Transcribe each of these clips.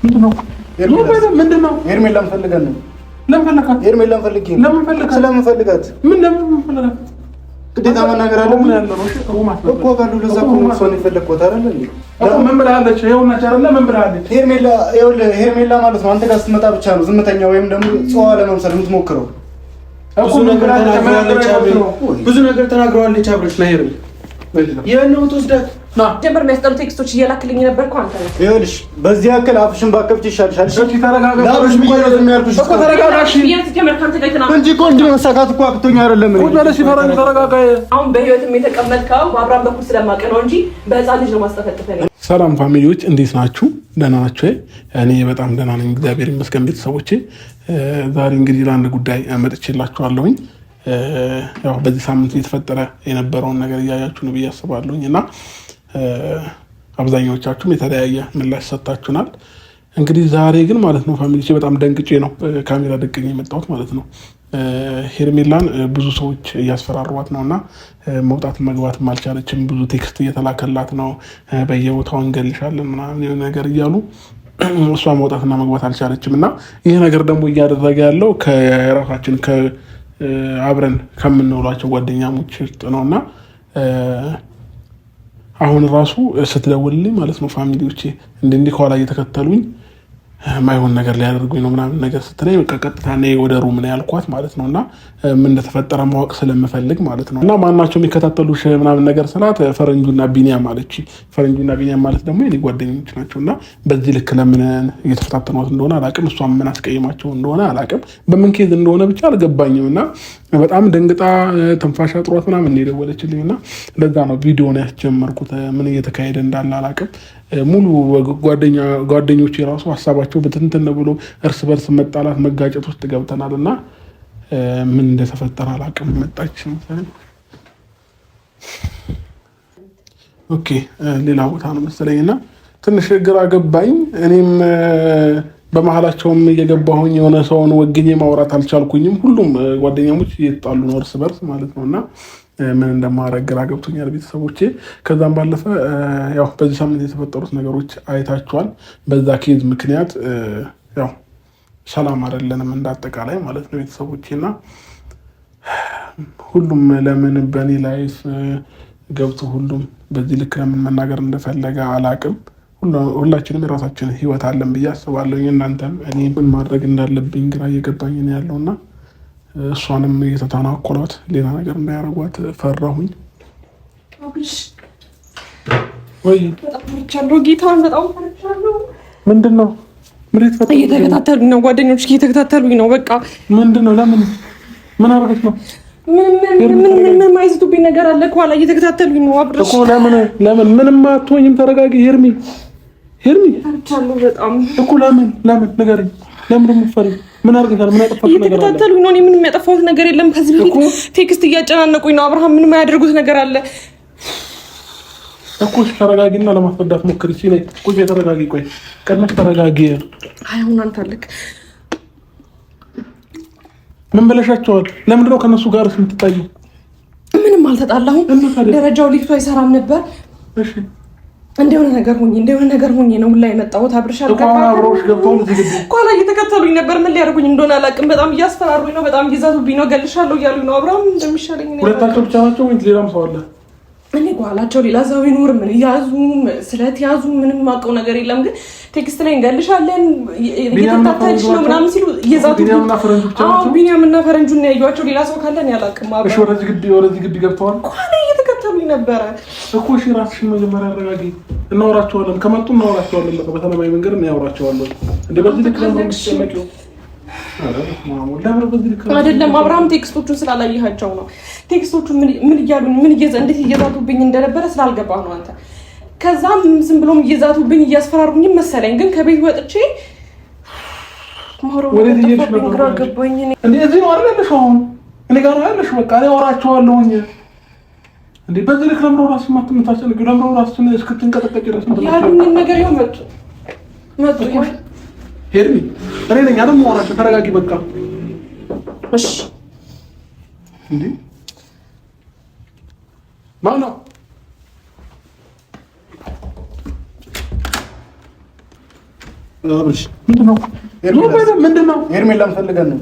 ምንድነው? ሄርሜላን ፈልገን ነው። ለምን ፈለጋት? ሄርሜላን ፈልጌ ነው። ለምን ፈለጋት? ለምን ፈለጋት? ለምን ፈለጋት? ግዴታ መናገር አለብን እኮ ካሉ ለዛ እኮ ሰውን የፈለግኩት አይደል እንዴ? ምን ብላለች? ይኸውና አይደለ ምን ብላለች? ሄርሜላ ማለት ነው አንተ ጋር ስትመጣ ብቻ ነው ዝምተኛ ወይም ደግሞ ጽዋ ለመምሰል የምትሞክረው። ብዙ ነገር ተናግረዋለች አብረሽ ነው ሄርሜላ የነው ተወስዳት ጀምር የሚያስጠሉ ቴክስቶች እየላክልኝ ነበር እኮ አንተ። ይኸውልሽ በዚህ ያክል አፍሽን ባከፍች ይሻልሻል። እሺ ተረጋጋ። ላብሽ ቢቆይ ነው ያልኩሽ እኮ ተረጋጋሽ እንጂ እኮ እንዲህ መሳካት እኮ አቅቶኝ አይደለም። ቁጭ ብለሽ ተረጋጋ። አሁን በህይወትም የተቀመጥከው በአብራም በኩል ስለማውቅ ነው እንጂ በህፃን ልጅ ነው ማስጠፈጥፈኝ። ሰላም ፋሚሊዎች እንዴት ናችሁ? ደህና ናችሁ? እኔ በጣም ደህና ነኝ፣ እግዚአብሔር ይመስገን። ቤተሰቦቼ ዛሬ እንግዲህ ለአንድ ጉዳይ መጥቼላችኋለሁኝ። ያው በዚህ ሳምንት የተፈጠረ የነበረውን ነገር እያያችሁ ነው ብዬ አስባለሁኝ እና አብዛኛዎቻችሁም የተለያየ ምላሽ ሰጥታችሁናል። እንግዲህ ዛሬ ግን ማለት ነው ፋሚሊቼ በጣም ደንግጬ ነው ካሜራ ደቅኜ የመጣሁት ማለት ነው። ሄርሜላን ብዙ ሰዎች እያስፈራሯት ነው እና መውጣት መግባትም አልቻለችም። ብዙ ቴክስት እየተላከላት ነው፣ በየቦታው እንገልሻለን ምናምን የሆነ ነገር እያሉ እሷ መውጣትና መግባት አልቻለችም እና ይህ ነገር ደግሞ እያደረገ ያለው ከራሳችን አብረን ከምንውላቸው ጓደኛሞች ውስጥ ነው እና አሁን ራሱ ስትደውልልኝ ማለት ነው ፋሚሊዎቼ እንዲህ ከኋላ እየተከተሉኝ ማይሆን ነገር ሊያደርጉኝ ነው ምናምን ነገር ስትለኝ በቃ ቀጥታ እኔ ወደ ሩም ነው ያልኳት ማለት ነው እና ምን እንደተፈጠረ ማወቅ ስለምፈልግ ማለት ነው እና ማናቸው የሚከታተሉሽ ምናምን ነገር ስላት ፈረንጁና ቢኒያም አለች። ፈረንጁና ቢኒያም ማለት ደግሞ የኔ ጓደኞች ናቸው እና በዚህ ልክ ለምን እየተፈታተኗት እንደሆነ አላቅም። እሷም ምን አስቀይማቸው እንደሆነ አላቅም። በምን ኬዝ እንደሆነ ብቻ አልገባኝም እና በጣም ደንግጣ ትንፋሽ አጥሯት ምናምን የደወለችልኝ እና ለዛ ነው ቪዲዮ ነው ያስጀመርኩት። ምን እየተካሄደ እንዳለ አላቅም። ሙሉ ጓደኞች የራሱ ሀሳባቸው በትንትን ብሎ እርስ በርስ መጣላት መጋጨት ውስጥ ገብተናል እና ምን እንደተፈጠረ አላቅም። መጣች መሰለኝ። ኦኬ ሌላ ቦታ ነው መሰለኝ እና ትንሽ ግራ ገባኝ። እኔም በመሀላቸውም እየገባሁኝ የሆነ ሰውን ወግኜ ማውራት አልቻልኩኝም። ሁሉም ጓደኛሞች እየተጣሉ ነው እርስ በርስ ማለት ነው እና ምን እንደማደርግ ግራ ገብቶኛል ቤተሰቦቼ። ከዛም ባለፈ ያው በዚህ ሳምንት የተፈጠሩት ነገሮች አይታችኋል። በዛ ኬዝ ምክንያት ያው ሰላም አይደለንም እንዳጠቃላይ ማለት ነው ቤተሰቦቼ እና ሁሉም ለምን በእኔ ላይፍ ገብቶ ሁሉም በዚህ ልክ ለምን መናገር እንደፈለገ አላቅም። ሁላችንም የራሳችን ህይወት አለን ብዬ አስባለሁ። እናንተም እኔ ምን ማድረግ እንዳለብኝ ግራ እየገባኝ ነው ያለውና እሷንም እየተተናኮሏት ሌላ ነገር እንዳያረጓት ፈራሁኝ። ወይ ጌታን በጣም ፈርቻለሁ። ምንድን ነው እየተከታተሉኝ ነው ጓደኞች እየተከታተሉኝ ነው። በቃ ምንድን ነው? ለምን ምን አደረገች ነው? ምን ማይዝቱብኝ ነገር አለ? ከኋላ እየተከታተሉኝ ነው አብረሽ እኮ ለምን ምንም አትሆኝም? ተረጋጊ ሄርሚ ፈርቻለሁ በጣም እኮ ለምን ንገሪኝ። ለምን ደግሞ ፈሪ ምን አድርገሻል? ምን ያጠፋሁት ነገር አለ? እየተከታተሉኝ ነው። እኔ ምንም ያጠፋሁት ነገር የለም። ከዚህ በፊት ቴክስት እያጨናነቁኝ ነው። አብርሃም ምንም ያደርጉት ነገር አለ እኮ። ተረጋጊና ለማስረዳት ሞክሪ። እሺ ነይ ቁጭ ተረጋጊ። ቆይ ቀድመሽ ተረጋጊ። አሁን አንተ አለክ ምን ብለሻቸዋል? ለምንድን ነው ከነሱ ጋር የምትጣዩ? ምንም አልተጣላሁም። ደረጃው ሊፍቱ አይሰራም ነበር። እሺ እንደሆነ ነገር ሆኜ ነው ላይ የመጣሁት። አብርሻል ኋላ እየተከተሉኝ ነበር። ምን ሊያደርጉኝ እንደሆነ አላውቅም። በጣም እያስፈራሩኝ ነው። በጣም እየዛቱብኝ ነው። ገልሻለሁ እያሉኝ ነው። አብርሃም እንደሚሻለኝ ነው። ሁለታቸው ብቻ ናቸው ወይስ ሌላም ሰው አለ? እኔ ጓላቸው ሌላ ሰው ይኖር ምን ያዙ ስለተያዙ ምንም ማውቀው ነገር የለም። ግን ቴክስት ላይ እንገልሻለን እየተታታልሽ ነው ምናምን ሲሉ እየዛቱብኝ። ቢኒያምና ፈረንጁን ያዩዋቸው ሌላ ሰው ካለን ያላውቅም። እሺ ወደዚህ ግቢ ገብተዋል። ኋላ እየተከተሉኝ ነበረ እኮ። እሺ ራስሽን መጀመሪያ አረጋጊ። እናወራቸዋለን። ከመጡ እናወራቸዋለን። በቃ በሰላማዊ መንገድ እናወራቸዋለን። እንደ በዚህ ልክ ነው የምትጨነቂው? አይደለም አብርሃም ቴክስቶቹን ስላላየሃቸው ነው። ቴክስቶቹ ምን እያሉኝ እንዴት እየዛቱብኝ እንደነበረ ስላልገባህ ነው አንተ። ከዛም ዝም ብሎም እየዛቱብኝ እያስፈራሩኝ መሰለኝ። ግን ከቤት ወጥቼ ግራ ገባኝ። እዚህ ነው አይደል ያለሽው? አሁን እኔ ጋር ነው ያለሽው። በቃ እኔ አወራቸዋለሁኝ። እንዴ በዚህ ልክ ለምሮ ራስ ማትመታጨን ለምሮ ራስ እስክትንቀጠቀጭ ድረስ ያሉኝን ነገር ይኸው መጡ ሄርሚ እኔ ነኝ አይደል የማወራቸው። ተረጋጊ በቃ እሺ። እንዴ ማነው? አብርሽ ምንድነው? ሄርሜላን ፈልገን ነው።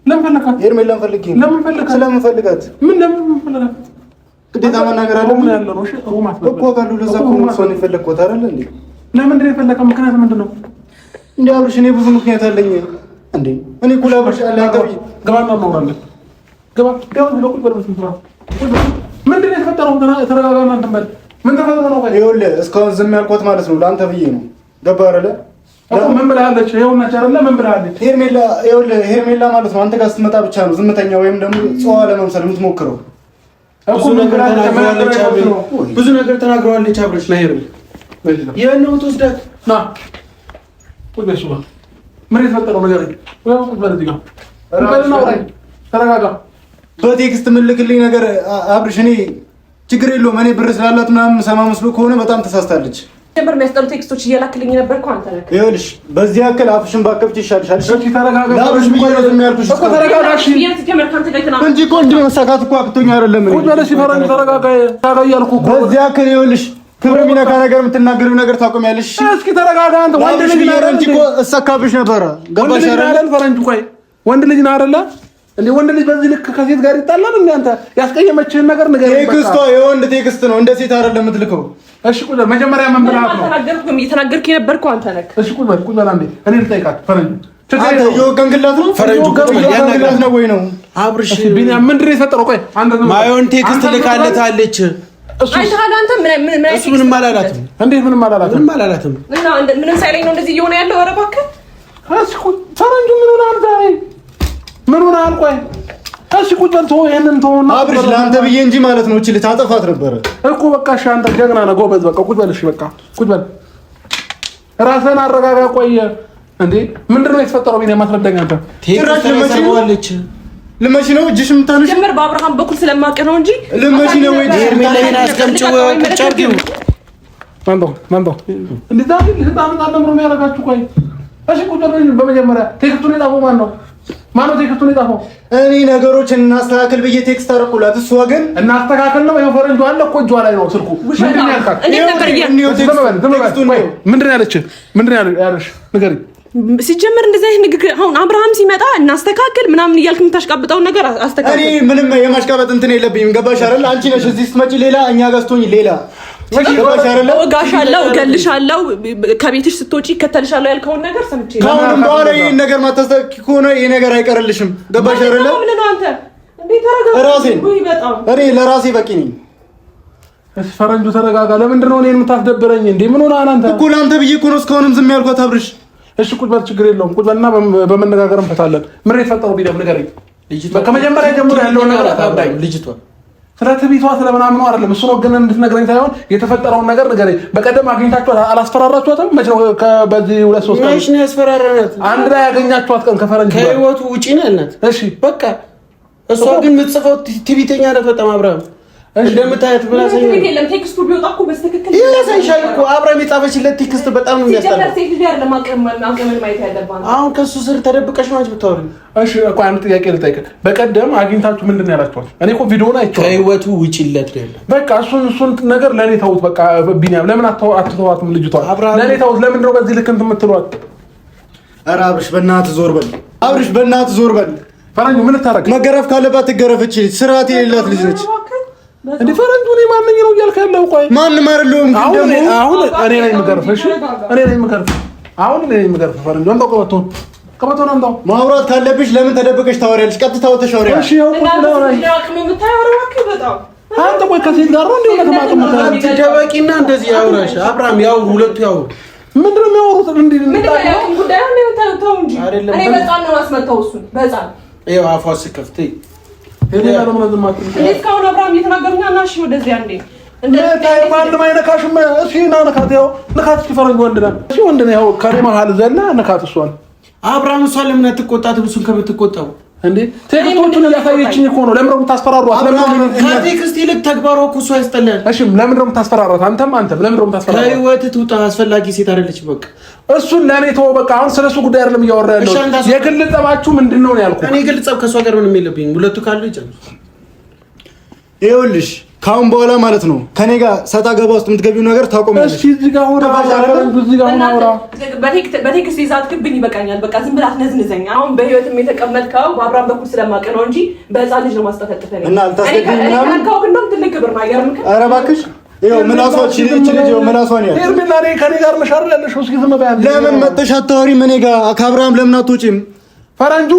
ለምን ፈለካት? ሄርሜላን ፈልጌ ነው። ለምን ፈለካት? ስለምን ፈልጋት? ለምን ፈለካት? ግዴታ መናገር አለ ምን ያለው ነው? እኮ ካሉ ለዛ እኮ ነው ሰው የፈለግኩት አይደል እንዴ? ለምንድን ነው የፈለከው? ምክንያት ምንድን ነው? እንዴ አብርሽ እኔ ብዙ ምክንያት አለኝ እንዴ። እኔ እኮ ለአብርሽ አለ አንተብ ገባና እናወራለን። ገባ ብሎ ቁጭ በል በስንት ነው? ምንድን ነው የተፈጠረው? ተረጋጋና እንትን በል። ምን ተፈጥሮ ነው? ይኸውልህ እስካሁን ዝም ያልኳት ማለት ነው ለአንተ ብዬ ነው። ገባህ አይደለ? ምን ብላለች? ይኸውና ቻረለ ምን ብላለች? ሄርሜላ ይኸውልህ ሄርሜላ ማለት ነው አንተ ጋር ስትመጣ ብቻ ነው ዝምተኛ ወይም ደግሞ ጽዋ ለመምሰል የምትሞክረው። ብዙ ነገር ተናግረዋለች አብረሽ ላይ ሄርሜላ የነው ተወስዳት ና ወይ በሱ ጋር ምን የተፈጠረው ነገር ወይ ቁጭ በል እዚህ ጋር እንበልና ወራይ ተረጋጋ። በቴክስት ምልክልኝ ነገር አብረሽ እኔ ችግር የለውም እኔ ብር ስላላት ምናምን ሰማ መስሎ ከሆነ በጣም ተሳስታለች። ጀምር የሚያስጠሉ ቴክስቶች እየላክልኝ ነበር እኮ አንተ ነህ። ይኸውልሽ በዚህ ያክል አፍሽን ባከብች ይሻልሻል። እሺ ተረጋጋ። ላብሽ ምን ነው የሚያልኩሽ እኮ ተረጋጋ። እሺ ጀምር ካንተ ጋር ተናገር እንጂ እኮ እንዲህ መሳካት እኮ አቅቶኝ አይደለም። ቁጭ በል ሲፈራን ተረጋጋ። ታጋያልኩ እኮ በዚህ ያክል ይኸውልሽ ክብር የሚነካ ነገር የምትናገሪው ነገር ታቆሚያለሽ። እስኪ ተረጋጋ። አንተ ወንድ ልጅ ነህ አይደል? እንጂ እኮ እሰካብሽ ነበረ። ገባሽ አይደል? ፈረንጅ ቆይ ወንድ ልጅ ነህ አይደል? እንዴ ወንድ ልጅ በዚህ ልክ ከሴት ጋር ይጣላል እንዴ? አንተ ያስቀየመችህን ነገር ንገረኝ። ቴክስቷ የወንድ ቴክስት ነው እንደ ሴት አይደለም የምትልከው። እሺ ቁጭ በል መጀመሪያ ምን ብለሃት ነው? እየተናገርክ የነበርከው አንተ ነህ። እሺ ቁጭ በል አንዴ እኔ ልጠይቃት። ፈረንጅ አንተ የወገንግላት ነው ፈረንጁ የወገንግላት ነው ወይ ነው? አብርሽ ቢኒያም ምንድን ነው የተፈጠረው? ቆይ አንተ ማዮን ቴክስት ልካለታለች። እሱ ምንም አላላትም። እንዴት ምንም አላላትም? ምንም አላላትም እና ምንም ሳይለኝ ነው እንደዚህ እየሆነ ያለው። ኧረ እባክህ እሺ ፈረንጁ ምን ሆነሃል ዛሬ? ምን ሆነሃል? ቆይ እሺ ቁጭ በል ተወው፣ ይሄንን ተወውና አብርሽ ለአንተ ብዬ እንጂ ማለት ነው። እቺ ልታጠፋት ነበረ እኮ በቃ። እሺ አንተ ጀግና ነህ ጎበዝ። በቃ ቁጭ በል። እሺ በቃ ቁጭ በል፣ ራስህን አረጋጋ። ቆይ እንዴ ምንድን ነው የተፈጠረው? ቢኒያም አስረዳኝ። አንተ ትራሽለች ልመሽ ነው እጅሽ የምታነሽ ጀምር። በአብርሃም በኩል ስለማውቅ ነው እንጂ ልመሽ ነው ወይ ሄርሜላን አስቀምጪው ቁጭ አድርጊው። ማንዶ እንዴ ዛሬ ህጣን አለምሮ የሚያደርጋችሁ? ቆይ እሺ ቁጭ በል። በመጀመሪያ ቴክስቱን የጻፈው ማነው ቴክስቱን የጻፈው? እኔ ነገሮችን እናስተካክል ብዬ ቴክስት አደረኩላት። እሷ ግን እናስተካክል ነው። ይኸው ፈረንጇ አለ እኮ እጇ ላይ ነው ስልኩ። ምንድን ነው ያልካት? ምንድን ነው ያለች? ምንድን ነው ያለሽ? ንገሪኝ። ሲጀመር እንደዚህ አይነት ንግግር አሁን አብርሃም ሲመጣ እናስተካክል ምናምን እያልክ የምታሽቃብጠውን ነገር አስተካክል። እኔ ምንም የማሽቃበጥ እንትን የለብኝም። ገባሽ አይደል? አንቺ ነሽ እዚህ ስትመጪ ሌላ፣ እኛ ጋር ስትሆኚ ሌላ። እወጋሻለሁ፣ እገልሻለሁ፣ ከቤትሽ ስትወጪ እከተልሻለሁ ያልከውን ነገር ሰምቼ ነው። ከአሁንም በኋላ ይሄን ነገር ማታስተካክል ከሆነ ይሄ ነገር አይቀርልሽም። ገባሽ አይደል? እኔ ለራሴ በቂ ነኝ። ፈረንጁ ተረጋጋ። ለምንድን ነው እኔን የምታስደብረኝ እንዴ? ምን ሆነሃል አንተ? እኮ ለአንተ ብዬ እኮ ነው እስካሁንም ዝም ያልኳት አብርሽ። እሺ ቁጭ በል፣ ችግር የለውም። ቁጭ በልና በመነጋገር እንፈታለን። ምን የተፈጠረው ቢደም ንገረኝ። ከመጀመሪያ ጀምሮ ያለውን ነገር አታብዳኝ። ልጅቷ ስለ ትቢቷ ስለምናምኑ አይደለም እሱ ነው ግን እንድትነግረኝ ሳይሆን የተፈጠረውን ነገር ንገረኝ። በቀደም አግኝታችኋት አላስፈራራችኋትም? መች ነው በዚህ 2-3 ቀን ነው ያስፈራራናት? አንድ ላይ ያገኛችኋት ቀን ከፈረንጅ ከህይወቱ ውጪ ነው ያልናት። እሺ በቃ እሷ ግን የምትጽፈው ትቢተኛ ናት በጣም አብርሃም። እንደምታያት ብላሰኝ የለም ቴክስቱ ቢወጣ እኮ በስተክክል ያሳይሻል እኮ አብርሃም የጻፈችለት ቴክስት በጣም ነው የሚያስጠላው። አሁን ከሱ ስር ተደብቀሽ ነው አንቺ ብታወሪ። እሺ እኮ አንድ ጥያቄ ልጠይቅህ። በቀደም አግኝታችሁ ምንድን ነው ያላችኋት? እኔ እኮ ቪዲዮውን አይቼዋለሁ። ከህይወቱ ውጪለት ነው ያለው። በቃ እሱን ነገር ለኔ ተውት። በቃ ቢኒያም ለምን አትተዋትም? ልጅቷ ለኔ ተውት። ለምንድን ነው በዚህ ልክ እንትን የምትሏት? ኧረ አብርሽ በእናትህ ዞር በል። አብርሽ በእናትህ ዞር በል። ፈረንጁ ምን ልታረግ? መገረፍ ካለባት ትገረፍች። ስርዓት የሌላት ልጅ ነች። እንዴ ፈረንጁ እኔ ማንኝ ነው እያልክ ያለው? ቆይ ማንም አይደለሁም። አሁን እኔ ነኝ የምገርፍ። እሺ እኔ ነኝ የምገርፍ። አሁን እኔ ነኝ የምገርፍ። ፈረንጁ አንተ ቀበቶን አንተ ማውራት ካለብሽ ለምን ተደብቀሽ ታወሪያለሽ? ቀጥታ ወጥተሽ አውሪያ። እሺ ያው አንተ ቆይ ከሴት ጋር ነው እንዴ ከተማቀመጠ ተደበቂና እንደዚህ ያውራሽ። አብርሃም ያው ሁለቱ ያው ምንድነው የሚያወሩት? እንዴ ጉዳዩ ነው ተው እንጂ እኔ በጣም ነው አስመጣው እሱ በጣም ይኸው አፏ ስከፍት እስካሁን አብርሃም እየተናገሩኛ እና እሺ ወደዚህ አንዴ ማንም አይነካሽም። እሺ ና ነካት። ያው ነካት። ፈረንጅ ወንድ ነን። እሺ ወንድ ነው። ያው ከኔ መሀል ዘና ነካት። እሷን አብርሃም እሷን ለምን አትቆጣትም? እሱን ከምትቆጣው እንዴ ቴክስቶቹን እያሳየችኝ እኮ ነው። ለምን ነው የምታስፈራሯት? ከቴክስት ይልቅ ተግባሯ እኮ እሷ ያስጠላል። እሺ ለምን ነው የምታስፈራሯት? አንተም ለምን ነው የምታስፈራሯት? ከህይወት ትውጣ። አስፈላጊ ሴት አይደለችም። በቃ እሱን ለኔ ተወው። በቃ አሁን ስለሱ ጉዳይ አይደለም እያወራ ያለው። የግል ጸባችሁ ምንድነው ነው ያልኩት። እኔ ግል ጸብ ከሷ ጋር ምንም የለብኝም። ሁለቱ ካሉ ይጨርሱ። ይኸውልሽ ካሁን በኋላ ማለት ነው ከኔ ጋር ሰጣ ገባ ውስጥ የምትገቢው ነገር ታቆሚያለሽ። እሺ እዚህ ጋር ሆነ በቴክስት ይዛትክብኝ ይበቃኛል። በቃ ዝም ብላ አትነዝንዘኝ። አሁን በህይወትም የተቀመጥከው በአብራም በኩል ስለማውቅ ነው እንጂ በህፃን ልጅ ነው ማስጠፈጥፈኝ እና አልታስገድም ምናምን ካልከው ግን እንደውም ትልቅ ክብር ነው። አይገርምም? ኧረ እባክሽ ይኸው ምላሷች ልጅ ምላሷን ያዝ። ኤርሚና እኔ ከኔ ጋር ነሽ አይደል ያለሽው? እስኪ ዝም በይ። ለምን መጥተሽ አታወሪም? እኔ ጋር ከአብርሃም ለምን አትወጪም? ፈረንጁ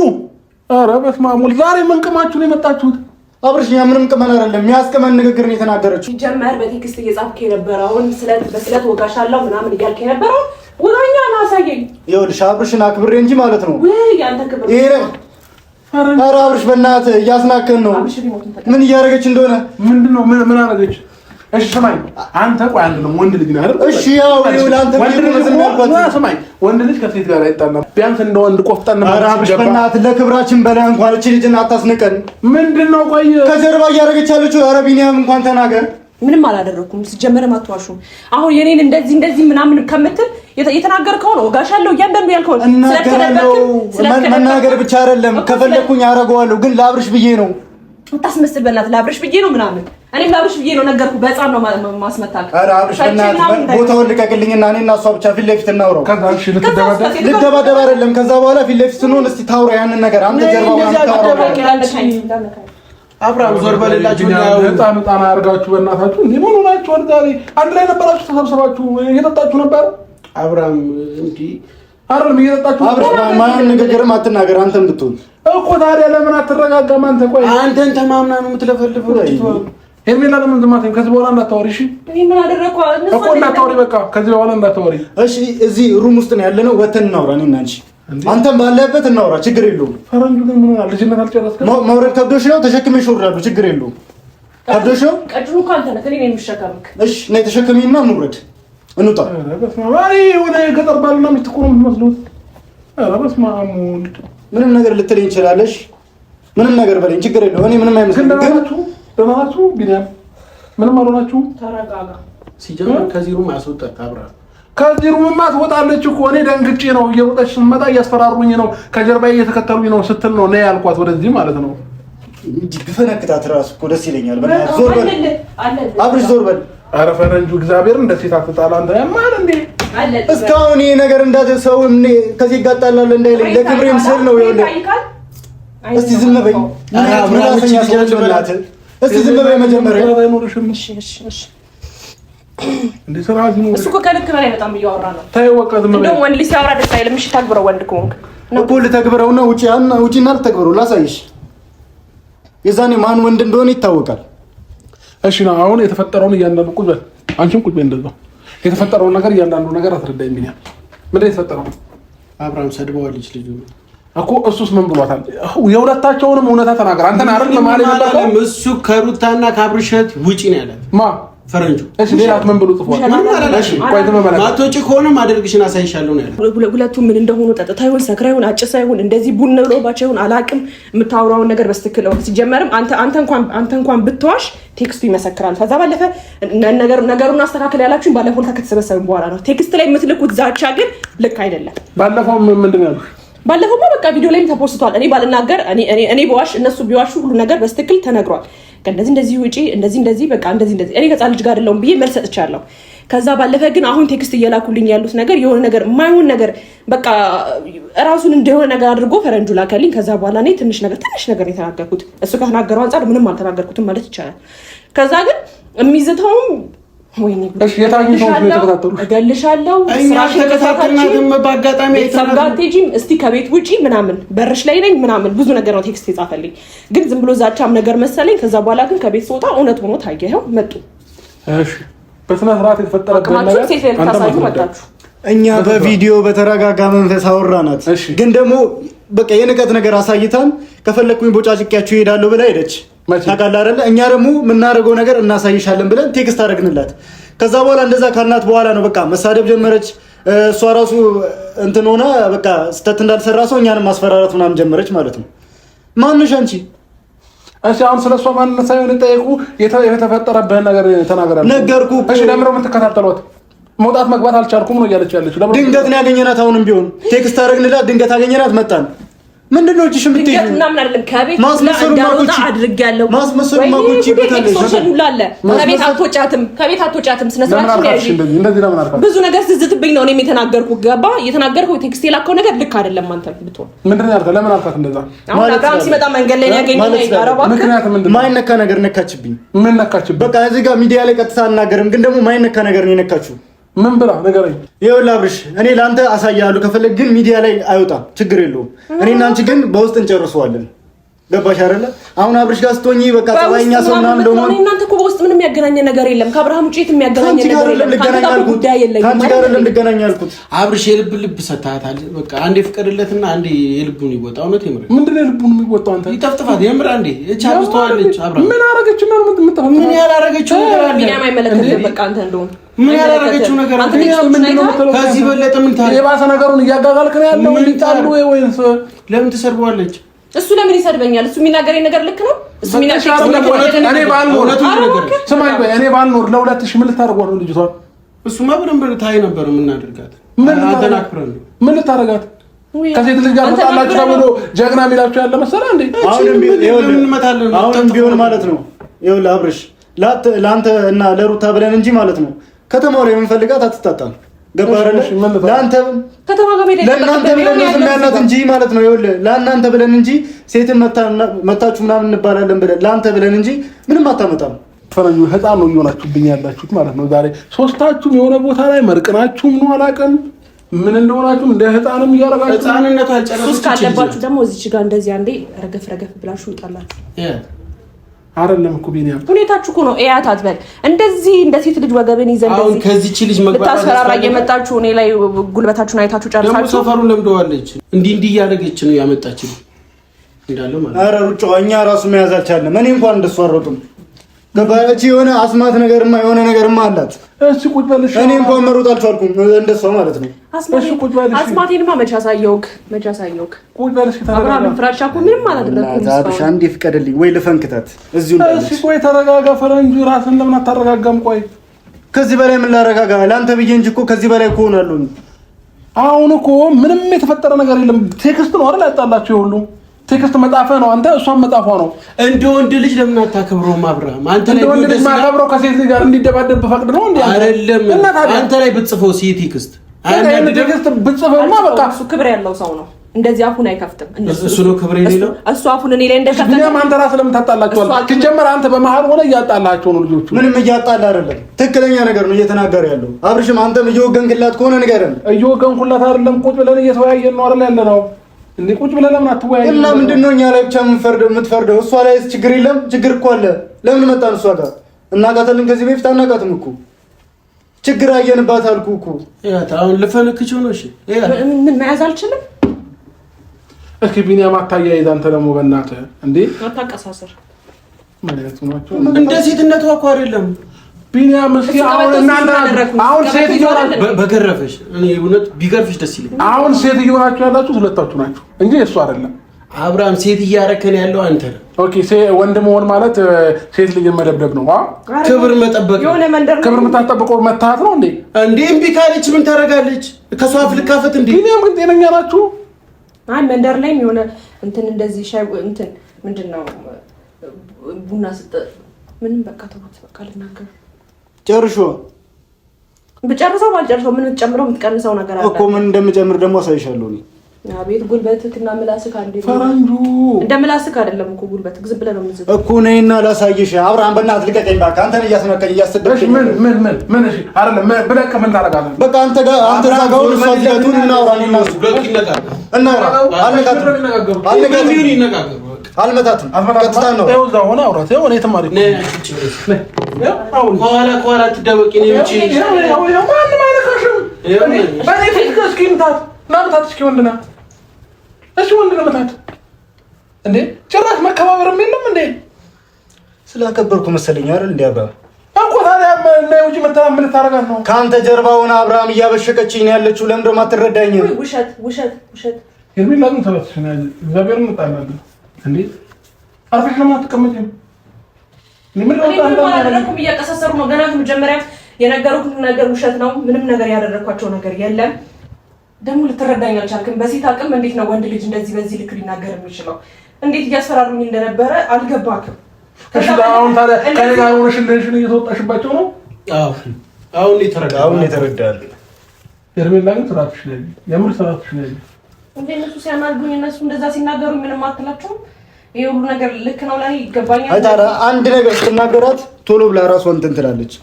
ኧረ በስመ አብ ወልድ ዛሬ ምን ቅማችሁ ነው የመጣችሁት? አብርሽ ያ ምንም ቅመን አይደለም የሚያስቀመን ንግግር ነው የተናገረችው። ጀመር በቴክስት እየጻፍክ የነበረውን በስለት ወጋሻለሁ ምናምን እያልክ የነበረው ወጋኛ ነው። አሳየኝ። ይኸውልሽ አብርሽን አክብሬ እንጂ ማለት ነው ወይ ያንተ ክብር ይሄ ነው። ኧረ አብርሽ በእናትህ እያስናከን ነው። ምን እያደረገች እንደሆነ ምንድነው? ምን አደረገች? እሺ ስማኝ፣ አንተ ቆይ አንድ ነው ወንድ ልጅ ነው አይደል? እሺ ያው ለአንተ ስማኝ፣ ወንድ ልጅ ከሴት ጋር አይጣላም። ቢያንስ እንደ ወንድ ቆፍጠን ነው። ኧረ አብርሽ በእናትህ ለክብራችን በላይ እንኳን እቺ ልጅን አታስንቀን። ምንድነው? ቆይ ከጀርባ እያደረገች ያለችው ኧረ ቢኒያም እንኳን ተናገር። ምንም አላደረኩም። ሲጀመርም አትዋሹም። አሁን የኔን እንደዚህ ምናምን ከምትል የተናገርከው ነው ወጋሻለሁ እያንዳንዱ ያልከው መናገር ብቻ አይደለም ከፈለኩኝ አደርገዋለሁ፣ ግን ለአብርሽ ብዬ ነው። አታስመስል በእናትህ። ለአብርሽ ብዬ ነው ምናምን እኔም ለአብርሽ ብዬ ነው ነገርኩህ። በህፃን ነው ማስመታክ። ኧረ አብርሽ በእናትህ ቦታውን ልቀቅልኝና እኔና እሷ ብቻ ፊት ለፊት እናውራው። ልደባደብ አይደለም። ከዛ በኋላ ፊት ለፊት ስንሆን እስቲ ታውራ ያንን ነገር አንተ ጀርባው አብርሃም ዞር በሌላችሁ ነው ህፃን አያርጋችሁ በእናታችሁ። እንዴ ምን ሆናችሁ? ዛሬ አንድ ላይ ነበራችሁ ተሰብስባችሁ እየጠጣችሁ ነበር። አብርሃም እንዴ አይደለም እየጠጣችሁ። አብርሽ ማን ንግግርም አትናገር አንተም ብትሆን እኮ። ታዲያ ለምን አትረጋጋም አንተ? ቆይ አንተን ተማምና ነው የምትለፈልፈው። ሄርሜላ ለምን ዝም አትይም? ከዚህ በኋላ እንዳታወሪ እሺ። እኔ ምን አደረኩ እኮ እንዳታወሪ፣ በቃ ከዚህ በኋላ እንዳታወሪ እሺ። እዚህ ሩም ውስጥ ነው ያለነው፣ ወተን እናውራ እኔና አንቺ። አንተም ባለበት እናውራ፣ ችግር የለውም። ፈረንጁ ግን ምን ሆናል? ልጅነት አልጨረስክም? መውረድ ከብዶሽ ነው? ተሸክመሽ እወርዳለሁ፣ ችግር የለውም። ከብዶሽ ነው? ቀጭኑ ካንተ ነህ፣ እኔ ነኝ የምሸከምክ። እሺ ነይ ተሸክሚና እንውረድ፣ እንውጣ። ኧረ በስመ አብ! አይ ወደ ገጠር ባልና ሚስት እኮ ነው የምትመስሉት። ኧረ በስመ አብ ወልድ። ምንም ነገር ልትለኝ ትችላለሽ፣ ምንም ነገር በለኝ፣ ችግር የለውም። እኔ ምንም አይመስልም። ግን ደህና ናችሁ? ቢኒያም ምንም አልሆናችሁም? ተረጋጋ። ሲጀምር ከዚህ ሩም አስወጣት አብርሃም። ከዚህ ሩምማ ትወጣለች እኮ። እኔ ደንግጬ ነው እየወጣች ስትመጣ እያስፈራሩኝ ነው፣ ከጀርባዬ እየተከተሉኝ ነው ስትል ነው ነይ ያልኳት ወደዚህ ማለት ነው። እንጂ ብፈነክታት እራሱ እኮ ደስ ይለኛል። በእናትህ ዞር በል አብርሽ፣ ዞር በል። ኧረ ፈረንጁ እግዚአብሔር እንደ ሴት አትጣላ አንተ። ያማል እንዴ እስካሁን ይሄ ነገር እንዳት ሰው እኔ ከዚህ ጋር ጣላለ እንዳይለኝ ለክብሬም ስል ነው። ይኸውልህ እስቲ ዝም በይ። እስቲ ዝም በይ መጀመሪያ። እሱ እኮ ከልክ በላይ በጣም እያወራ ነው። ተይው በቃ ዝም በይ። እንደውም ወንድ ልጅ ሲያወራ ደስ አይልም። እሺ ታግብረው፣ ወንድ ከሆንክ እኮ ልተግብረውና ውጪና ልተግብረው ላሳይሽ። የዛኔ ማን ወንድ እንደሆነ ይታወቃል። እሺ ነው አሁን የተፈጠረውን እያንዳንዱ ቁጭ በል። አንቺም ቁጭ በይ። እንደዛው የተፈጠረውን ነገር እያንዳንዱ ነገር አስረዳኝ። ቢኒያም ምንድን ነው የተፈጠረው? አብርሃም ሰድበዋለች ልጁ እኮ። እሱስ ምን ብሏታል? የሁለታቸውንም እውነታ ተናገር። አንተን አይደል ለማለት ነው። እሱ ከሩታና ከአብርሸት ውጪ ነው ያላት ማ ፈረንጁ። እሺ ሌላት ምን ብሎ ጽፏል? እሺ ቆይ ተመለከተ። ማቶጭ ከሆነ ማደርግሽን አሳይሻለሁ ነው ያለው። ሁለቱም ምን እንደሆኑ ጠጥታ ይሁን ሰክራ ይሁን አጭሳ ይሁን እንደዚህ ቡን ብሎባቸው ይሁን አላቅም። የምታወራውን ነገር በስትክክል ሲጀመርም አንተ እንኳን ብትዋሽ ቴክስቱ ይመሰክራል። ከዛ ባለፈ ነገሩን አስተካክል ያላችሁኝ ባለፈው ከተሰበሰብን በኋላ ነው። ቴክስት ላይ የምትልኩት ዛቻ ግን ልክ አይደለም። ባለፈው ምንድን ነው ያሉሽ? ባለፈው በቃ ቪዲዮ ላይም ተፖስቷል። እኔ ባልናገር እኔ በዋሽ እነሱ ቢዋሹ ሁሉ ነገር በስትክክል ተነግሯል። እንደዚህ ውጪ እንደዚህ በቃ እንደዚህ እኔ ከጻ ልጅ ጋር አይደለም ብዬ መልስ ሰጥቻለሁ። ከዛ ባለፈ ግን አሁን ቴክስት እየላኩልኝ ያሉት ነገር የሆነ ነገር የማይሆን ነገር በቃ ራሱን እንደሆነ ነገር አድርጎ ፈረንጁ ላከልኝ። ከዛ በኋላ እኔ ትንሽ ነገር የተናገርኩት እሱ ከተናገረው አንጻር ምንም አልተናገርኩትም ማለት ይቻላል። ከዛ ግን የሚዝተውም ወይኔ እገልሻለሁ በአጋጣሚ ተጋቴጂም እስቲ ከቤት ውጪ ምናምን በርሽ ላይ ነኝ ምናምን ብዙ ነገር ነው ቴክስት የጻፈልኝ። ግን ዝም ብሎ ዛቻም ነገር መሰለኝ። ከዛ በኋላ ግን ከቤት ስወጣ እውነት ሆኖ ታየኸው መጡ። እሺ በስነ ስርዓት የተፈጠረበት ነገር እኛ በቪዲዮ በተረጋጋ መንፈስ አወራናት። ግን ደግሞ በቃ የንቀት ነገር አሳይታን ከፈለኩኝ ቦጫጭቂያችሁ እሄዳለሁ ብላ ሄደች። ታውቃለህ አይደለ? እኛ ደግሞ የምናደርገው ነገር እናሳይሻለን ብለን ቴክስት አደረግንላት። ከዛ በኋላ እንደዛ ካልናት በኋላ ነው በቃ መሳደብ ጀመረች። እሷ ራሱ እንትን ሆና በቃ ስተት እንዳልሰራ ሰው እኛንም ማስፈራራት ምናምን ጀመረች ማለት ነው። ማንሽ አንቺ? እሺ አሁን ስለሷ ማንነት ሳይሆን ጠይቁ። የተፈጠረብህን ነገር ተናገራለህ። ነገርኩህ። እሺ ለምን ነው የምትከታተሏት? መውጣት መግባት አልቻልኩም ነው እያለች ያለችው። ድንገት ነው ያገኘናት። አሁንም ቢሆን ቴክስት አደረግንላት። ድንገት አገኘናት፣ መጣን። ምንድነው እጅሽ የምትይው? ምናምን አይደለም ከቤት እንዳልወጣ አድርጌያለሁ። ማስመሰል ማጎች ይበታል። ከቤት አትወጫትም ስነ ስርዓት ያዢ። ብዙ ነገር ስትዝትብኝ ነው እኔም የተናገርኩት። ገባ የተናገርኩት ቴክስት የላከው ነገር ልክ አይደለም። አንተ ብትሆን ምንድነው ያልከው? ለምን አልካት እንደዛ? አሁን አብርሃም ሲመጣ መንገድ ላይ ያገኘኝ ያረባ ምክንያት ምንድነው? ማይነካ ነገር ነካችብኝ። ምን ነካችብኝ? በቃ እዚህ ጋር ሚዲያ ላይ ቀጥታ አናገርም፣ ግን ደግሞ ማይነካ ነገር ነው የነካችው። ምን ብላ ነገረኝ። ይኸውልህ አብርሽ እኔ ለአንተ አሳያለሁ ከፈለግ፣ ግን ሚዲያ ላይ አይወጣም፣ ችግር የለውም። እኔና አንቺ ግን በውስጥ እንጨርሰዋለን። ገባሽ አይደለ? አሁን አብርሽ ጋር ስትሆኚ በቃ ጸባይኛ ሰው ምናምን ደግሞ እናንተ እኮ በውስጥ ምንም የሚያገናኘ ነገር የለም። ከአብርሃም ውጪ የሚያገናኘ ነገር የለም። ጉዳይ የለም። ከአንቺ ጋር ልንገናኝ ያልኩት አብርሽ የልብ ሰታታል። በቃ አንዴ ፍቀድለትና አንዴ የልቡን ይወጣ። እውነት የምር ምንድነው የልቡን የሚወጣው? አንተ ይጠፍጥፋት የምር አንዴ እቻብስ ተዋለች። አብርሃም ምን አረገችና ነው የምትመጣው? ምን ያላረገችው ነገር አለ? ቢኒያም አይመለከትም። በቃ አንተ እንደውም ምን ያላረገችው ነገር አለ? ከዚህ በለጠ ምን ታዲያ የባሰ ነገሩን እያጋጋልክ ነው ያለው። እንዲጣሉ ወይስ ለምን ትሰርበዋለች? እሱ ለምን ይሰድበኛል? እሱ የሚናገረኝ ነገር ልክ ነው። እሱ የሚናገረኝ ነገር እኔ ባልኖር ስማኝ፣ እኔ ባልኖር ለ2000 ምን ልታደርጓት ነው ልጅቷን? እሱማ በደንብ ታይ ነበር የምናደርጋት። ምን ልታደርጋት? ከሴት ልጅ ጋር ተጣላችሁ ተብሎ ጀግና የሚላችሁ ያለ መሰለህ እንዴ? አሁንም ቢሆን ማለት ነው ይኸውልህ አብርሽ፣ ለአንተ እና ለሩታ ብለን እንጂ ማለት ነው ከተማው ላይ የምንፈልጋት አትጣጣም። ገባህ አይደለ? ለአንተ ከተማ ጋር ሄደህ ለእናንተ ብለን እናያናት እንጂ ማለት ነው። ይኸውልህ ለእናንተ ብለን እንጂ ሴትን መታችሁ ምናምን እንባላለን ብለን ለአንተ ብለን እንጂ ምንም አታመጣም። ፈረንጁ ህፃን ነው እየሆናችሁብኝ ያላችሁት ማለት ነው። ዛሬ ሶስታችሁም የሆነ ቦታ ላይ መርቅናችሁም ነው አላውቅም ምን እንደሆናችሁም እንደ ህፃንም እያረጋችሁ ህፃንነቱ አልጨረሰች ካለባችሁ ደግሞ እዚች ጋር እንደዚህ አንዴ ረገፍ ብላችሁ ይጣላችሁ አይደለም እኮ ቢኒያም ሁኔታችሁ እኮ ነው። እያት አትበል እንደዚህ እንደ ሴት ልጅ ወገብን ይዘን አሁን ከዚህች ልጅ መግባባት ልታስፈራራ እየመጣችሁ እኔ ላይ ጉልበታችሁን አይታችሁ ጨርሳችሁ ደግሞ ሰፈሩን ለምደዋለች። እንዲህ እያደረገች ነው ያመጣችኝ እንዳለው ማለት ኧረ ሩጫው እኛ ራሱ መያዝ አልቻለም። እኔ እንኳን እንደሱ አሮጥም ገባች። የሆነ አስማት ነገርማ የሆነ ነገርማ አላት። እሺ ቁጭ በልሽ። እኔ እንኳን መሮጥ አልቻልኩም እንደሷ ማለት ነው። እሺ ቁጭ በልሽ። አስማቴንማ መቼ አሳየውክ? ቁጭ በልሽ። አብርሃም ፍራቻ እኮ ምንም አላደረኩም። አብርሽ አንዴ ፍቀድልኝ ወይ ልፈንክታት እዚሁ እንዳለች። እሺ ቆይ ተረጋጋ። ፈረንጁ ራስን ለምን አታረጋጋም? ቆይ ከዚህ በላይ ምን ላረጋጋ? ለአንተ ብዬ እንጂ እኮ ከዚህ በላይ እኮ ሆናለሁ። አሁን እኮ ምንም የተፈጠረ ነገር የለም። ቴክስት ነው አይደል ያጣላችሁ? ሁሉ ቴክስት መጻፈ ነው። አንተ እሷን መጻፏ ነው። እንደ ወንድ ልጅ ለምን አታከብረውም? አብርሃም አንተ ላይ ወንድ ልጅ ማከብረው ከሴት ልጅ ጋር እንዲደባደብ ፈቅድ ነው እንዴ? አይደለም። አንተ ላይ ብትጽፈው ቴክስት አንተ ቴክስት ብትጽፈውማ በቃ እሱ ክብር ያለው ሰው ነው። እንደዚህ አፉን አይከፍትም። እሱ ነው ክብር የሌለው። እሱ አፉን እኔ ላይ እንደከፈተ ቢኒያም አንተ ራስህ ለምን ታጣላችኋል? ትጀመር አንተ በመሃል ሆነ እያጣላችሁ ነው ልጆቹ። ምንም እያጣላ አይደለም፣ ትክክለኛ ነገር ነው እየተናገረ ያለው። አብርሽም አንተም እየወገንክላት ከሆነ ንገረን። እየወገንኩላት አይደለም፣ ቁጭ ብለን እየተወያየን ነው አይደል ያለ ነው እንዴ? ቁጭ ብለን ለምን አትወያየን? እና ምንድነው እኛ ላይ ብቻ የምትፈርደው? እሷ ላይ ችግር የለም? ችግር እኮ አለ። ለምን መጣን? እሷ ጋር እናቃተልን። ከዚህ በፊት አናቃትም እኮ ችግር አየንባት አልኩ እኮ። አሁን ልፈነክችው ነው። እሺ ምን መያዝ አልችልም። እስኪ ቢኒያም አታያይዝ። አንተ ደግሞ በእናትህ እንዴ አታቀሳሰር ማለት ነው። እንደ ሴትነቷ እኮ አይደለም ቢኒያም። እስኪ አሁን ሴት ይሆናል በገረፈሽ። እኔ እውነት ቢገርፍሽ ደስ ይለኛል። አሁን ሴት ይሆናችሁ ያላችሁት ሁለታችሁ ናችሁ እንጂ እሱ አይደለም። አብርሃም ሴት እያረከን ያለው አንተ ነህ። ኦኬ ወንድ መሆን ማለት ሴት ልጅ መደብደብ ነው። ክብር መጠበቅ ነው። ክብር የምታጠብቀው መታት ነው እንዴ? እንዴ እምቢ ካለች ምን ታደርጋለች? ከሷ ፍልካፈት እንዴ? ቢኒያም ግን ጤነኛ ናችሁ? አይ መንደር ላይም የሆነ እንትን እንደዚህ ሻይ እንትን ምንድነው ቡና ስጠ ምንም በቃ ተውት። በቃ ልናገር ጨርሾ ብጨርሰው ባልጨርሰው ምን ትጨምረው የምትቀንሰው ነገር አለ እኮ። ምን እንደምጨምር ደግሞ አሳይሻለሁ እኔ። አቤት ጉልበትክና ምላስክ አንዴ ፈረንጁ እንደምላስክ አይደለም እኮ ጉልበትክ ዝም ብለህ ነው የምትዝግ እኮ። ነይና ላሳይሽ። አብርሃም በእናትህ ልቀቀኝ እባክህ። አንተን እያስነካኝ እያሰደብኝ። ምን እሺ አይደለም ብለህ ምን ታደርጋለህ? በቃ አንተ ጋር ጋር እሷ ሲገቱን እናውራ። እኔና እሱ እናውራ። አልመታትም። ቀጥታ ነው እዛው ሆነ አውራት። እኔ ተማሪ ከኋላ ትደበቂ ነው እንጂ ማንም አይነካሽም። በኔ ፊት እስኪ ምታት ናምታት እስኪ ወንድና እሺ ወንድ ነው መታት እንዴ? ጭራሽ መከባበርም የለም እንዴ? ስላከበርኩ መሰለኝ አይደል? እንዴ አብርሃም እኮ ታዲያ እና ውጪ ምን ታረጋት ነው? ካንተ ጀርባውን አብርሃም እያበሸቀችኝ ነው ያለችው። ለምን ደግሞ አትረዳኝ? ውሸት የሚላግም ተበስሽና እግዚአብሔር እንጣላለን እንዴ? አርፈሽ ለምን አትቀመጪም? ምን ነው እያቀሳሰሩ ነው። ገና ከመጀመሪያ የነገሩት ነገር ውሸት ነው። ምንም ነገር ያደረኳቸው ነገር የለም። ደግሞ ልትረዳኝ አልቻልክም። በሴት አቅም እንዴት ነው ወንድ ልጅ እንደዚህ በዚህ ልክ ሊናገር የሚችለው? እንዴት እያስፈራሩኝ እንደነበረ አልገባክም። እሺ አሁን ታዲያ ከኔ ጋር ሆነሽ እንደሽን እየተወጣሽባቸው ነው? አዎ አሁን የተረዳል። ሄርሜላ ግን ስራትሽ ላይ የምር ስራትሽ ላይ እንዴ እነሱ ሲያናግሩኝ እነሱ እንደዛ ሲናገሩ ምንም አትላቸውም? ይሄ ሁሉ ነገር ልክ ነው ለኔ ይገባኛል። አይታራ አንድ ነገር ስትናገራት ቶሎ ብላ ራሷን እንትን ትላለች።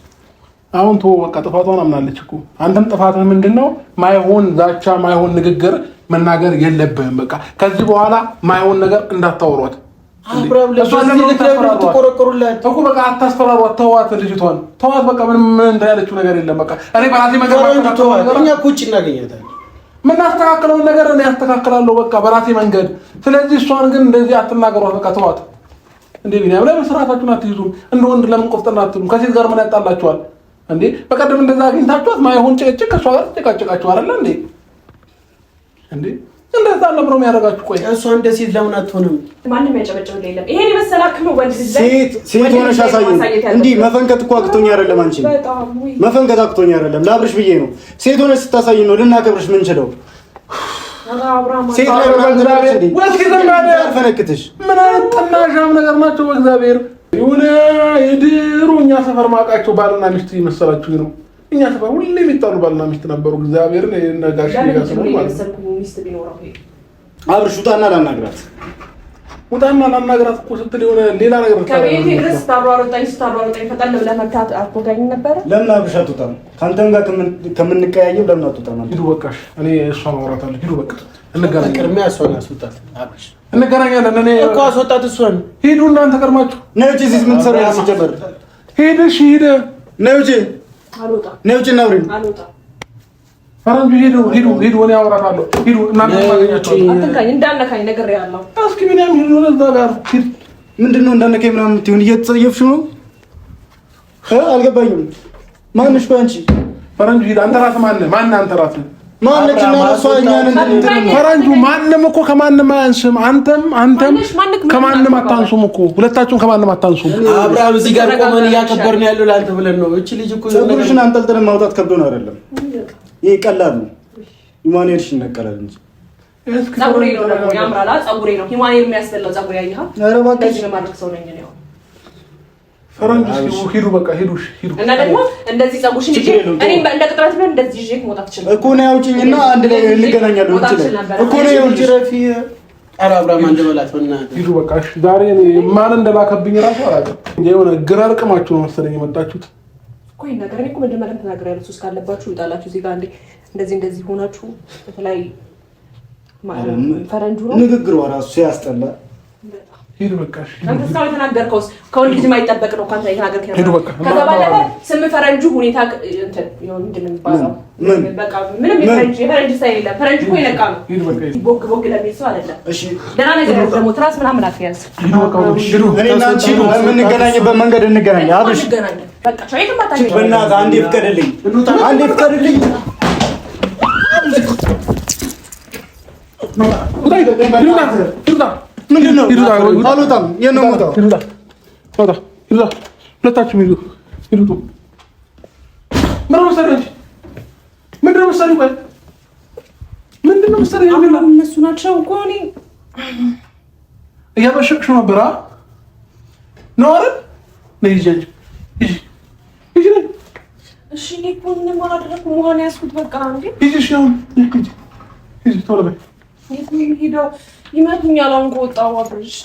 አሁን ተወው በቃ ጥፋቷን አምናለች እኮ። አንተም ጥፋትህ ምንድነው? ማይሆን ዛቻ፣ ማይሆን ንግግር መናገር የለብህም። በቃ ከዚህ በኋላ ማይሆን ነገር እንዳታወሯት። አብራም ለተቆረቆሩላት እኮ በቃ አታስፈራሯት። ተዋት፣ ልጅቷን ተዋት። በቃ ምንም እንትን ያለችው ነገር የለም። በቃ እኔ በራሴ መንገድ እኛ እኮ ውጭ እናገኛታለን። ምን አስተካክለውን ነገር እኔ አስተካክላለሁ በቃ በራሴ መንገድ። ስለዚህ እሷን ግን እንደዚህ አትናገሯት። በቃ ተዋት። እንዴ ቢኒያም ለምን ስርዓታችሁን አትይዙም? እንደ ወንድ ለምን ቆፍጠና አትሉም? ከሴት ጋር ምን ያጣላችኋል እንዴ? በቀደም እንደዛ አግኝታችኋት ማይሆን ጭቅጭቅ ከእሷ ጋር ተጨቃጨቃችሁ አይደለ እንዴ? እንዴ እንደዛ ለምሮ የሚያደርጋችሁ? ቆይ እሷ እንደ ሴት ለምን አትሆንም? ማንም ያጨበጨበ የለም። ይሄን የመሰላክ ነው ወንድ ልጅ ሴት ሆነሽ አሳየን። እንዴ መፈንከት እኮ አቅቶኝ አይደለም። አንቺ መፈንከት አቅቶኝ አይደለም፣ ላብርሽ ብዬ ነው። ሴት ሆነሽ ስታሳየን ነው ልናከብርሽ ምን ችለው። ሴት ላይ ፈነክትሽ ምን አይነት ጥናሻም ነገር ናቸው። በእግዚአብሔር የሆነ የድሮ እኛ ሰፈር ማውቃቸው ባልና ሚስት ይመሰላችሁ ነው። እኛ ሰፈር ሁሌ የሚጣሉ ባልና ሚስት ነበሩ። እግዚአብሔርን ነጋሽ ይጋሰሙ ማለት ነው። አብርሽ ውጣና ላናግራት፣ ውጣና ላናግራት እኮ ስትል የሆነ ሌላ ነገር ከቤቴ ድረስ ስታሯሩጣኝ ፈጠን ብለህ መምታት አትወጋኝ ነበረ። ለምን አብርሽ አትወጣም? ከአንተም ጋር ከምንቀያየም ለምን አትወጣም? ሂዱ በቃሽ። እኔ እሷ ማውራታለሁ። ሂዱ በቃ እንገናኛለን። ቅድሚያ እሷን አስወጣት አብርሽ። እንገናኛለን። እኔ እኮ አስወጣት እሷን። ሂዱ እናንተ ቀድማችሁ ነይ ውጪ። እዚህ ምን ትሰሪያለሽ? ሲጀመር ሂደሽ ሂደ ነይ ውጪ። አልወጣም። ነይ ውጪ እና አውሪኝ። አልወጣም። ፈረንጁ ሂዱ። እኔ አወራታለሁ። ሂዱ እናንተ ማገኛችሁ። አትንካኝ፣ እንዳነካኝ ነግሬሃለሁ። እስኪ ቢኒያም ሂዱ ወደዛ ጋር ሂድ። ምንድነው እንዳነካኝ ምናምን የምትይውን? እየተጸየፍሽ ነው? አልገባኝም። ማንሽ ቆይ አንቺ? ፈረንጁ ሂድ። አንተ ራስህ ማነህ? አንተ ራስህ ማነች? እና እሷ እኛን ፈረንጁ ማንም እኮ ከማንም አያንስም። አንተም ከማንም አታንሱም እኮ። ሁለታችሁም ከማንም አታንሱም። አብርሃም እዚህ ጋር ቆመን እያከበርን ያለው ለአንተ ብለን ነው። እቺ ልጅ እኮ ፀጉርሽን አንጠልጥለን ማውጣት ከብዶን አይደለም። ይሄ ቀላል ነው። ሂማኔርሽ ይነቀላል እንጂ ፀጉሬ ነው ደግሞ ያምራል። ፀጉሬ ነው ሂማኔር የሚያስጠላው ፀጉሬ ያየህ? ኧረ እባክሽ ለማድረግ ሰው ነኝ ነው። ፈረንጆች ሂዱ በቃ ሂዱ። እና ደግሞ እንደዚህ ፀጉርሽን ይዤ እኔም እንደ ቅጥረት ብለን እንደዚህ ይዤ መውጣት ትችላለህ እኮ ነው። ያውጪኝና አንድ ላይ እንገናኛለን እኮ ነው። ያውጪ ረፊ ኧረ አብርሃም አንድ በላት በእናትህ ሂዱ በቃ። እሺ ዛሬ እኔ ማን እንደላከብኝ እራሱ አላውቅም። የሆነ ግራ እርቅማችሁ ነው መሰለኝ የመጣችሁት እኮ። ይሄን ነገር እኔ እኮ መጀመሪያ ተናግሬያለሁ። ሱስ ካለባችሁ ይጣላችሁ እዚህ ጋር እንደዚህ ሆናችሁ በተለይ ፈረንጁ ነው ንግግሩ እራሱ ሲያስጠላ። ሂዱ በቃ። እሺ አንተ እስካሁን የተናገርከውስ ከወንድ ልጅ የማይጠበቅ ነው። ካንተ የተናገርከው ሂዱ በቃ። ከዛ ባለፈ ስም ፈረንጁ ሁኔታ እንትን ይሁን ምንድን ነው የሚባለው? በቃ ምንም የፈረንጅ ስታይል የለም። ፈረንጁ እኮ የነቃ ነው። ሂዱ በቃ። ቦግ ለሚል ሰው አይደለም። እሺ ደህና ነገር ደግሞ ትራስ ምናምን አትያዝ። ሂዱ በቃ። ሂዱ እኔና አንቺ የምንገናኝበት መንገድ እንገናኝ። አብርሽ በቃ ቻይቱ ማታሽ በእናትህ አንዴ ፍቀድልኝ፣ አንዴ ፍቀድልኝ። ምንድን ነው? አልወጣም። የት ነው የምወጣው? ሁለታችሁም ሂዱ። ምንድን ነው መሰለኝ? ምንድን ነው መሰለኝ? እነሱ ናቸው እኮ እኔ እያበሸቅሽው ነበር ነው አይደል? ነይ ሂጂ ሂጂ። እሺ እኔ እኮ ምንም አላደረኩም። ውሃ ነው ያዝኩት። በቃ እንዴ ሂጂ። እሺ አሁን ሂጂ ቶሎ በይ። የት ነው የምሄደው? ይመቱኛል። አሁን ከወጣሁ አብርሽ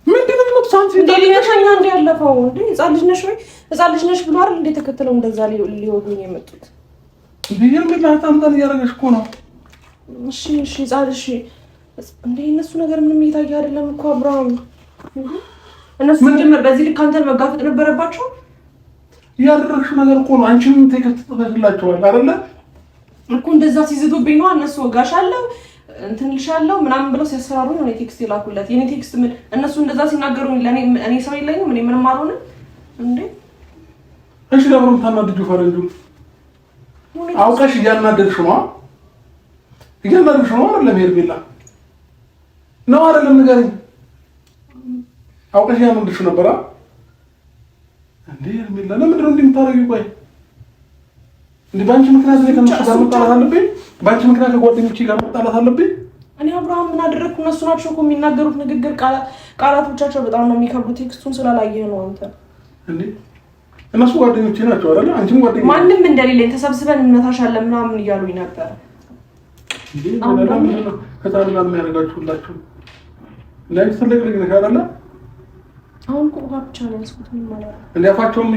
ምንድን ነው የምትመጡት? አንቺ እንዴ ሊመታኛ እንደ ያለፈው እንዴ ህፃን ልጅ ነሽ ወይ? ህፃን ልጅ ነሽ ብሎ አይደል እንዴ ተከትለው እንደዛ ሊወጉኝ የመጡት? እንዴ ምን ላታምጣን እያደረገሽ እኮ ነው። እሺ ህፃን እሺ እንዴ እነሱ ነገር ምንም እየታየ አይደለም እኮ አብርሃም። እነሱ ጀመር በዚህ ልክ አንተን መጋፈጥ ነበረባቸው። ያደረግሽው ነገር እኮ ነው። አንቺም ቴክስት ጽፈሽላቸዋል አይደለ እኮ እንደዛ ሲዝቱብኝ ነው እነሱ ወጋሻለሁ እንትን ልሻለሁ ምናምን ብለው ሲያስፈራሩ ነው ቴክስት የላኩለት። የኔ ቴክስት ምን እነሱ እንደዛ ሲናገሩኝ ለኔ እኔ ሰው የለኝም እኔ ምንም አልሆንም እንዴ። እሺ ለምን ታናድጁ? ፈረንጁ አውቀሽ እያናደድሽ ነው አይደለም? ሄርሜላ ነው አይደለም? ንገረኝ። አውቀሽ እያናደድሽ ነበር እንዴ? ሄርሜላ ለምንድን ነው እንደምታረጊው? ቆይ እንዴ ባንቺ ምክንያት ነው ከነሱ ጋር መጣላት አለብኝ? በአንቺ ምክንያት ከጓደኞቼ ጋር መጣላት አለብኝ? እኔ አብርሃም ምን አደረግኩ? እነሱ ናቸው እኮ የሚናገሩት ንግግር ቃላቶቻቸው በጣም ነው የሚከብዱ። ቴክስቱን ስላላየህ ነው አንተ እንዴ? እነሱ ጓደኞቼ ናቸው አይደል? አንቺም ጓደኞቼ ማንም እንደሌለኝ ተሰብስበን እንመታሻለን ምናምን እያሉኝ ነበር። ከታሪክ ጋር የሚያደርጋችሁላችሁ ላይ ትልቅ ልጅ ነሽ አይደል? አሁን እኮ ውሃ ብቻ ነው ያስኩት። ምን ማለት ነው? እንዲያፋቸውን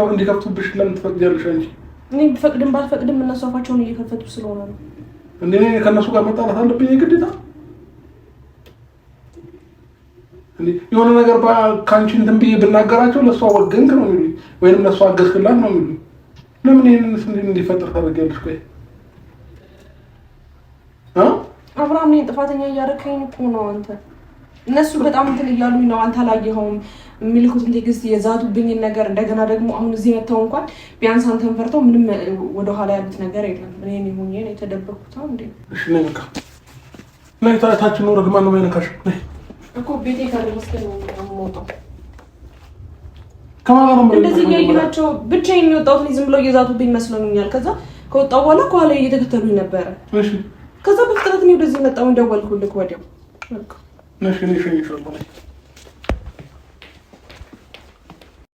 እንዲከፍቱብሽ ለምን ትፈቅጃለሽ አንቺ? እኔ ብፈቅድም ባልፈቅድም እነሱ አፋቸውን እየከፈቱ ስለሆነ ነው። እንዴ ከነሱ ጋር መጣላት አለብኝ ግዴታ? እንዴ የሆነ ነገር ካንቺ እንትን ብዬ ብናገራቸው ለሷ ወገንክ ነው የሚሉኝ ወይንም ለሷ አገዝክላት ነው የሚሉኝ። ለምን ይሄንን እንዲፈጠር ታደርጊያለሽ? ቆይ አብርሃም ነኝ ጥፋተኛ እያደረከኝ እኮ ነው አንተ። እነሱ በጣም እንትን እያሉኝ ነው። አንተ አላየኸውም የሚልኩትን ቴክስት የዛቱብኝን ነገር እንደገና ደግሞ አሁን እዚህ መተው እንኳን ቢያንስ አንተን ፈርተው ምንም ወደኋላ ያሉት ነገር የለም። እኔ ሆኜ ነው የተደበኩት እንዴ? እሺ ነኝ በቃ ነኝ። ታችን ነው ረግማ ነው ማይነካሽ እኮ ቤቴ ከደረስክ ነው የምወጣው። ከማን ነው እንደዚህ እያየናቸው ብቻዬን ነው የወጣሁት። ዝም ብለው እየዛቱብኝ መስሎኛል። ከዛ ከወጣሁ በኋላ ከኋላ እየተከተሉኝ ነበረ። እሺ ከዛ በፍጥነት ነው ወደዚህ መጣሁ። ደወልኩልክ ወዲያው በቃ ነሽ ነሽ